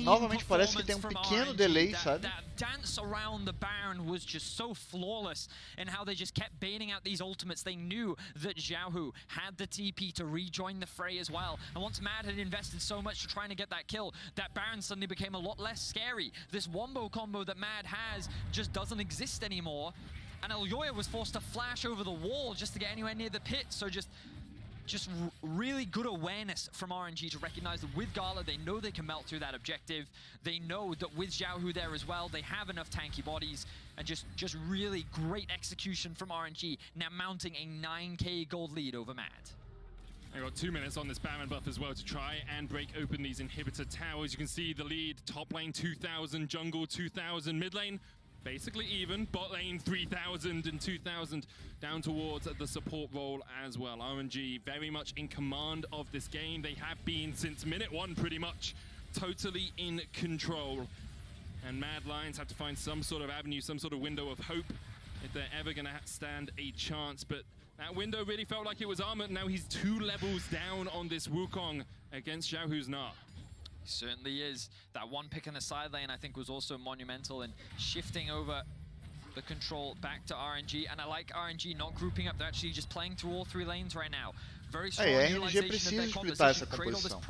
Novamente parece que tem pequeno delay, sabe? That dance around the Baron was just so flawless in how they just kept baiting out these ultimates. They knew that Xiaohu had the TP to rejoin the fray as well. And once Mad had invested so much to trying to get that kill, that Baron suddenly became a lot less scary. This wombo combo that Mad has just doesn't exist anymore. And Elyoya was forced to flash over the wall just to get anywhere near the pit. So just really good awareness from RNG to recognize that with Gala, they know they can melt through that objective. They know that with Xiaohu there as well, they have enough tanky bodies. And just really great execution from RNG, now mounting a 9k gold lead over Mad. They've got 2 minutes on this Baron buff as well to try and break open these inhibitor towers. You can see the lead, top lane 2,000, jungle 2,000, mid lane basically even, bot lane 3,000 and 2,000 down towards the support role as well. RNG very much in command of this game. They have been since minute 1 pretty much, totally in control. And Mad Lions have to find some sort of avenue, some sort of window of hope if they're ever going to stand a chance. But that window really felt like it was Armor. Now he's 2 levels down on this Wukong against Xiaohu's Na. He certainly is. That one pick in the side lane I think was also monumental in shifting over the control back to RNG. And I like RNG not grouping up, they're actually just playing through all 3 lanes right now. Very strong a RNG precisa splitar essa composição.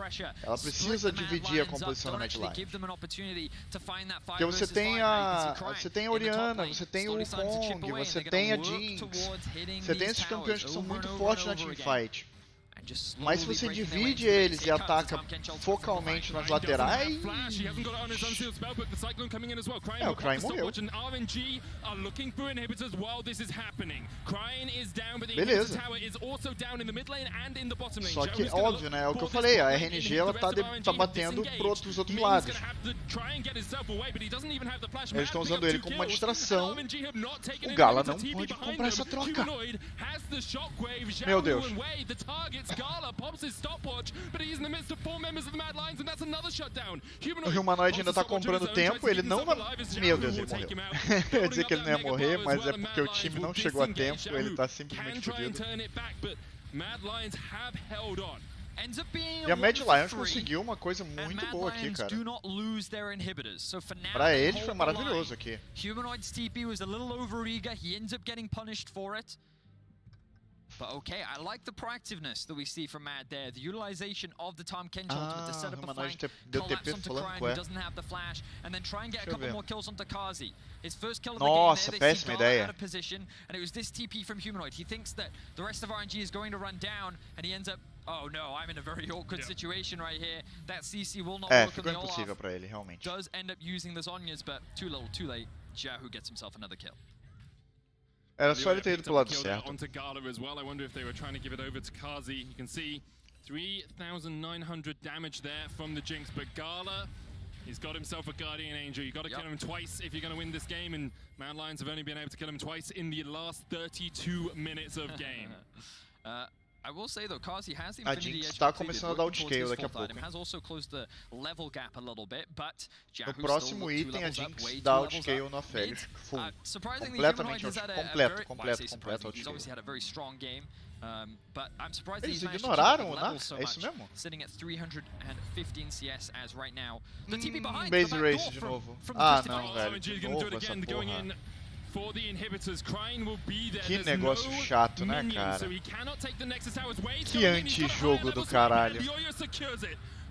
Ela precisa dividir a composição da Mad Lions. Porque você tem a Orianna, você tem o Kong, você tem a Jinx, você tem esses campeões que são muito fortes na teamfight. Mas se você divide eles e ataca focalmente nas laterais... o Crying morreu. Beleza. Só que, óbvio, né? É o que eu falei, a RNG ela tá batendo pros outros lados. Eles estão usando ele como uma distração. O Gala não pode comprar essa troca. Meu Deus. Gala pops his stopwatch, but he's in the midst of 4 members of the Mad Lions, and that's another shutdown. O Humanoid ainda tá comprando tempo, ele não vai... Meu Deus, ele morreu. Eu ia dizer que ele não ia morrer, mas é porque o time não chegou a tempo, ele tá simplesmente fudido. E a Mad Lions conseguiu uma coisa muito boa aqui, cara. Pra ele foi maravilhoso aqui. Humanoid's TP was a little overeager, he ends up getting punished for it. But okay, I like the proactiveness that we see from Mad there. The utilization of the Tahm Kench ultimate to set up a flank, collapse onto Crying who doesn't have the flash, and then try and get a couple more kills onto Kazi. His first kill of the game there, they see Gala out of position, and it was this TP from Humanoid. He thinks that the rest of RNG is going to run down, and he ends up, oh no, I'm in a very awkward situation right here. That CC will not work on the Olaf. Pra ele, realmente. Does end up using the Zhonya's, but too little, too late. Xiaohu gets himself another kill. Era só ele ter ido pro lado certo. Onto Gala as well. I wonder if they were trying to give it over to Kazi. You can see 3,900 damage there from the Jinx, but Gala, he's got himself a Guardian Angel. You got to kill him twice if you're going to win this game, and Mad Lions have only been able to kill him twice in the last 32 minutes of game. I will say though, Kazi has the a Infinity Jinx Edge está começando a dar outscale daqui a pouco. has also closed the level gap a little bit, but no próximo item a Jinx dá outscale no Aphelios. Completamente outscale. He's obviously had a very strong game. But I'm surprised Eles he's managed ignoraram to o so é isso much, mesmo? sitting at 315 CS as right now. The TP behind Base the race back de door novo. from Não, velho, de novo essa porra. For the inhibitors, Crying will be there. Que negócio chato, né, cara? Que antijogo do caralho.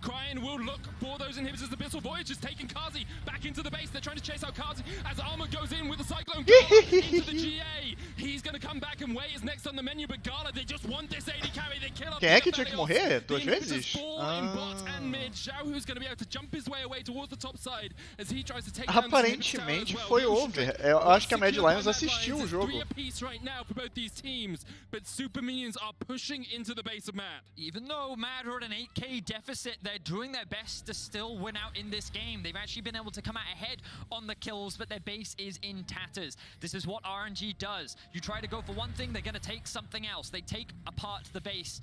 Crying will look for those inhibitors. The Abyssal Voyage is taking Kazi back into the base. They're trying to chase out Kazi as Armor goes in with the Cyclone into the GA. He's going to come back and wait is next on the menu, but Gala, they just want this AD carry. They kill up. Quem é que tinha que morrer 2 vezes? Xiaohu's going to be able to jump his way away towards the top side as he tries to take Aparentemente foi over. Eu acho que a Mad Lions assistiu o jogo. But Super Minions are pushing into the base of Mad. Even though Mad are at an 8k deficit they're doing their best to still win out in this game. They've actually been able to come out ahead on the kills, but their base is in tatters. This is what RNG does. You try to go for one thing, they're going to take something else. They take apart the base.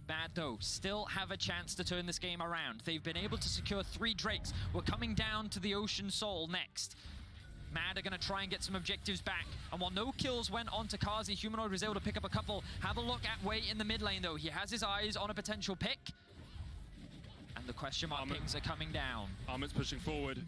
Bad though, still have a chance to turn this game around. They've been able to secure 3 Drakes. We're coming down to the Ocean Soul next. Mad are going to try and get some objectives back. And while no kills went on to Kazi, Humanoid was able to pick up a couple. Have a look at Wei in the mid lane though. He has his eyes on a potential pick. And the question mark pings are coming down. Armit's pushing forward.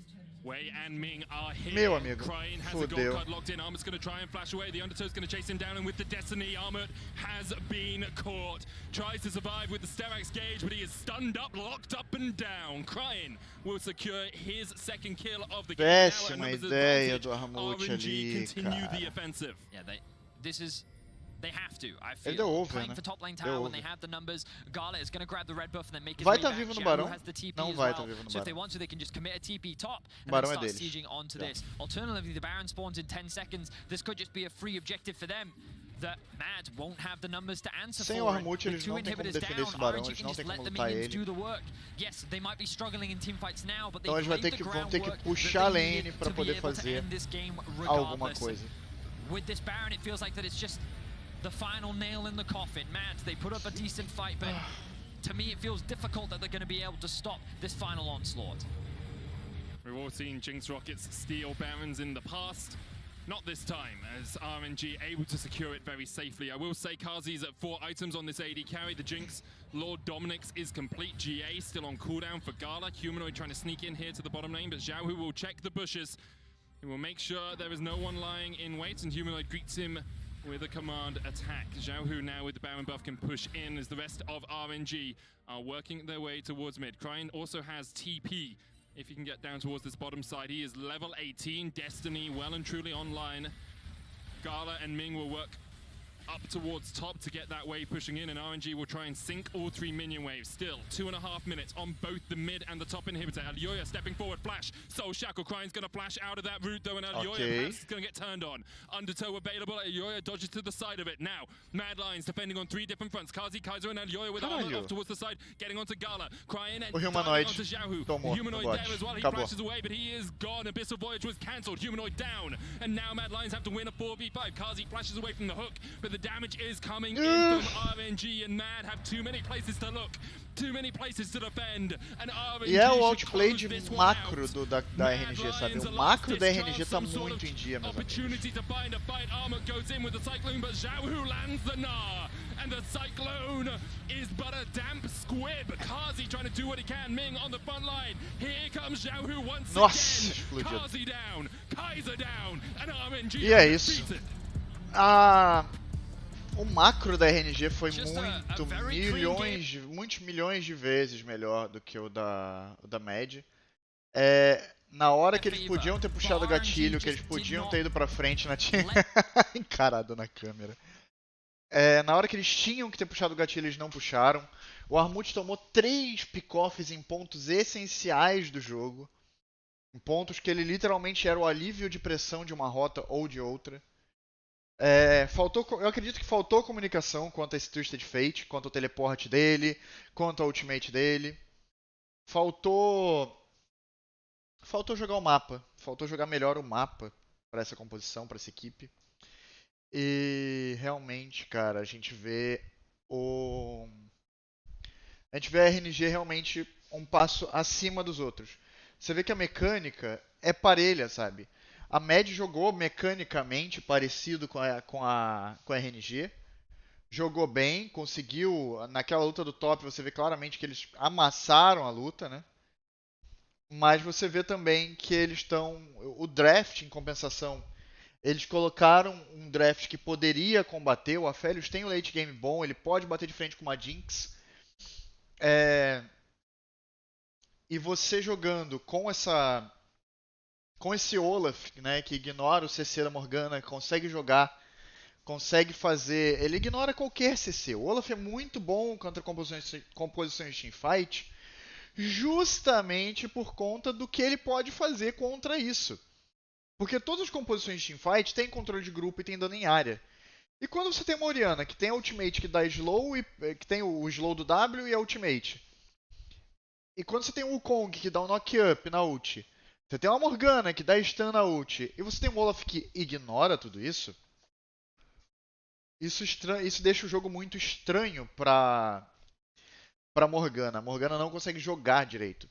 Wei and Ming are here. Meu amigo, Crying has a gold fodeu. card locked in. Armit's going to try and flash away. The Undertow's going to chase him down, and with the Destiny, Armit has been caught. Tries to survive with the Sterak's gauge, but he is stunned up, locked up and down. Crying will secure his second kill of the game. Péssima Now at numbers ideia advantage, do Armut RNG ali, continue the cara. offensive. Yeah, they have to, I Ele deu feel. over, Playing né? for top lane Deu tower when over. they have the numbers. Gala is going to grab the red buff and then make his Vai way tá back. vivo no Xiao Barão? has the TP Não as vai well. tá vivo no So if they Barão. want to, they can just commit a TP top and Barão then é start deles. sieging onto Tá. this. Alternatively, the Baron spawns in 10 seconds. This could just be a free objective for them that Mad won't have the numbers to answer Sem for. o it. Armut, With eles 2 não têm como inhibitors defender down, esse Barão, RNG eles can não just têm let como the lutar minions ele. do the work. Yes, they might be struggling in teamfights now, but Então they've eles vão laid ter the que, vão ter que groundwork puxar a that they lane needed para to be poder able to fazer end this game alguma regardless. coisa. With this Baron, it feels like that it's just the final nail in the coffin. Mad, they put up a decent fight, but to me it feels difficult that they're going to be able to stop this final onslaught. We've all seen Jinx Rockets steal Barons in the past. Not this time, as RNG able to secure it very safely. I will say Kazi's at 4 items on this AD carry. The Jinx, Lord Dominic's is complete. GA still on cooldown for Gala. Humanoid trying to sneak in here to the bottom lane, but Xiao Hu will check the bushes. He will make sure there is no one lying in wait, and Humanoid greets him with a command attack. Xiao Hu now with the Baron buff can push in as the rest of RNG are working their way towards mid. Crying also has TP. If he can get down towards this bottom side, he is level 18. Destiny well and truly online. Gala and Ming will work up towards top to get that wave pushing in, and RNG will try and sink all 3 minion waves. Still 2.5 minutes on both the mid and the top inhibitor. Alioya stepping forward, flash. Soul Shackle Crying's going to flash out of that route though, and Alioya is going to get turned on. Undertow available. Alioya dodges to the side of it. Now, Mad Lions defending on 3 different fronts. Kazi, Kaiser, and Alioya with armor Caralho. off towards the side, getting onto Gala. Crying and O Humanoid onto Xiao Hu. tomou Humanoid no there bot. as well. He Acabou. flashes away, but he is gone. Abyssal Voyage was cancelled. Humanoid down. And now Mad Lions have to win a 4v5. Kazi flashes away from the hook, but the damage is coming in from RNG, and Mad have too many places to look, too many places to defend, and RNG E é o should outplay close de this one macro out. da Mad RNG, sabe? Lions O are macro lost da this RNG chance, tá some sort muito of em dia, meus amigos. opportunity to find a fight. Armor goes in with the Cyclone, but Xiao Hu lands the Gnar, and the Cyclone is but a damp squib. Kazi trying to do what he can. Ming on the front line. Here comes Xiao Hu once Nossa, again. explodiu. Kazi down, Kaiser down, and RNG E é isso. defeated. O macro da RNG foi Just a muito, very clean muitos milhões de vezes melhor do que o da Mad. Na hora que eles podiam ter puxado o gatilho, que eles podiam ter ido pra frente na encarado na câmera. Na hora que eles tinham que ter puxado o gatilho, eles não puxaram. O Armut tomou 3 pick-offs em pontos essenciais do jogo. Em pontos que ele literalmente era o alívio de pressão de uma rota ou de outra. Eu acredito que faltou comunicação quanto a esse Twisted Fate, quanto ao teleporte dele, quanto ao ultimate dele. Faltou jogar o mapa, faltou jogar melhor o mapa para essa composição, para essa equipe. E realmente, cara, a gente vê a RNG realmente um passo acima dos outros. Você vê que a mecânica é parelha, sabe? A Mad jogou mecanicamente parecido com a RNG. Jogou bem, conseguiu. Naquela luta do top, você vê claramente que eles amassaram a luta, né? Mas você vê também que eles estão. O draft, em compensação, eles colocaram um draft que poderia combater. O Aphelios tem um late game bom, ele pode bater de frente com uma Jinx. E você jogando com esse Olaf, né, que ignora o CC da Morgana, consegue jogar, consegue fazer... Ele ignora qualquer CC. O Olaf é muito bom contra composições de teamfight, justamente por conta do que ele pode fazer contra isso. Porque todas as composições de teamfight têm controle de grupo e têm dano em área. E quando você tem uma Orianna que tem a ultimate que dá slow, que tem o slow do W e a ultimate, E quando você tem um Wukong que dá um knock-up na ult, você tem uma Morgana que dá stun na ult, e você tem um Olaf que ignora tudo isso, isso deixa o jogo muito estranho pra Morgana. A Morgana não consegue jogar direito.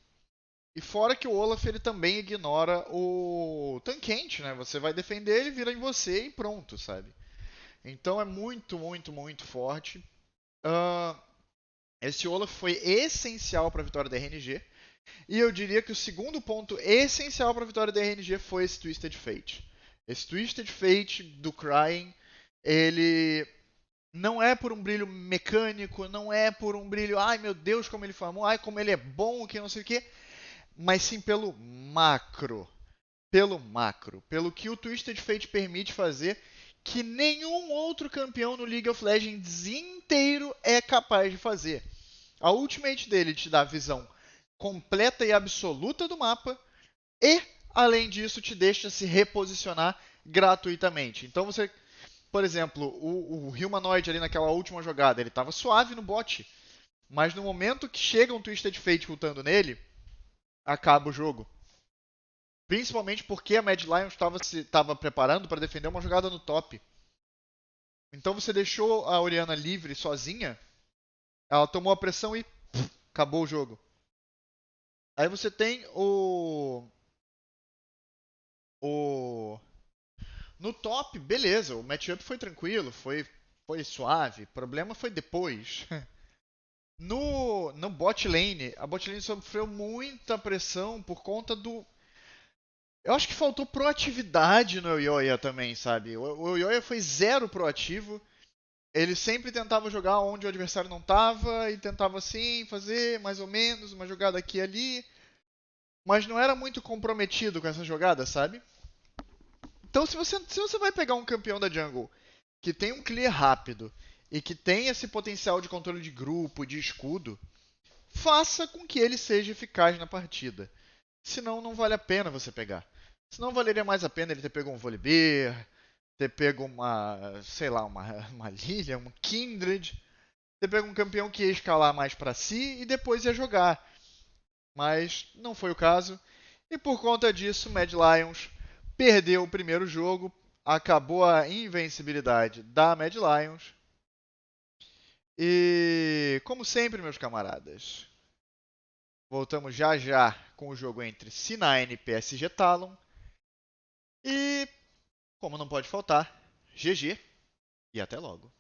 E fora que o Olaf ele também ignora o tanquente, né? Você vai defender, ele vira em você e pronto, sabe? Então é muito, muito, muito forte. Esse Olaf foi essencial para a vitória da RNG. E eu diria que o segundo ponto essencial para a vitória da RNG foi esse Twisted Fate. Esse Twisted Fate do Crying, ele não é por um brilho mecânico, não é por um brilho, ai meu Deus, como ele farmou, ai como ele é bom, que não sei o que, mas sim pelo macro. Pelo que o Twisted Fate permite fazer, que nenhum outro campeão no League of Legends inteiro é capaz de fazer. A ultimate dele te dá a visão completa e absoluta do mapa e, além disso, te deixa se reposicionar gratuitamente. Então você, por exemplo, o Humanoid ali naquela última jogada, ele estava suave no bot, mas no momento que chega um Twisted Fate lutando nele, acaba o jogo. Principalmente porque a Mad Lions estava preparando para defender uma jogada no top. Então você deixou a Orianna livre, sozinha, ela tomou a pressão e acabou o jogo. Aí você tem no top, beleza, o matchup foi tranquilo, foi suave. O problema foi depois. No bot lane, a bot lane sofreu muita pressão por conta do... Eu acho que faltou proatividade no Yoya também, sabe? O Yoya foi zero proativo. Ele sempre tentava jogar onde o adversário não tava e tentava assim fazer mais ou menos uma jogada aqui e ali, mas não era muito comprometido com essa jogada, sabe? Então se você vai pegar um campeão da jungle que tem um clear rápido e que tem esse potencial de controle de grupo, de escudo, faça com que ele seja eficaz na partida. Senão não vale a pena você pegar. Senão valeria mais a pena ele ter pego um Volibear, ter pego uma, sei lá, uma Lilia, um Kindred, ter pego um campeão que ia escalar mais pra si e depois ia jogar. Mas não foi o caso. E por conta disso, Mad Lions perdeu o primeiro jogo, acabou a invencibilidade da Mad Lions. E como sempre, meus camaradas, voltamos já já com o jogo entre C9 e PSG Talon. E, como não pode faltar, GG e até logo.